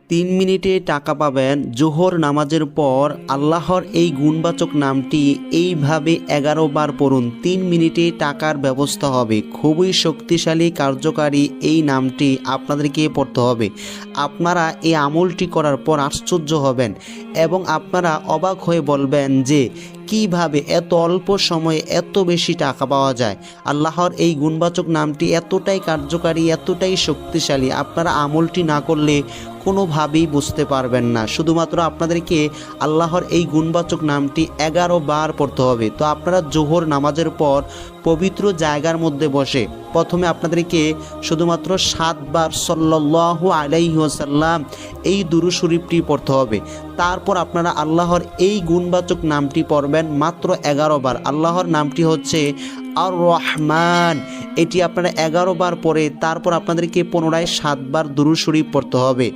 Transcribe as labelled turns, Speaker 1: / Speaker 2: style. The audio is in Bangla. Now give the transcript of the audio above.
Speaker 1: 3 মিনিটে টাকা পাবেন। জোহর নামাজের পর আল্লাহর এই গুণবাচক নামটি এইভাবে 11 বার পড়ুন। 3 মিনিটে টাকার ব্যবস্থা হবে। খুবই শক্তিশালী কার্যকারী এই নামটি আপনাদেরকে পড়তে হবে। আপনারা এই আমলটি করার পর আশ্চর্য হবেন এবং আপনারা অবাক হয়ে বলবেন যে কিভাবে এত অল্প সময়ে এত বেশি টাকা পাওয়া যায়। আল্লাহর এই গুণবাচক নামটি এতটাই কার্যকারী, এতটাই শক্তিশালী, আপনারা আমলটি না করলে কোনোভাবেই বুঝতে পারবেন না। শুধুমাত্র আপনাদেরকে আল্লাহর এই গুণবাচক নামটি 11 বার পড়তে হবে। তো আপনারা জোহর নামাজের পর পবিত্র জায়গার মধ্যে বসে প্রথমে আপনাদেরকে শুধুমাত্র 7 বার সাল্লাল্লাহু আলাইহি ওয়াসাল্লাম এই দুরূদ শরীফটি পড়তে হবে। তারপর আপনারা আল্লাহর এই গুণবাচক নামটি পড়বেন মাত্র 11 বার। আল্লাহর নামটি হচ্ছে আর রহমান। এটি আপনারা 11 বার পরে তারপর আপনাদেরকে পুনরায় 7 বার দুরূদ শরীফ পড়তে হবে।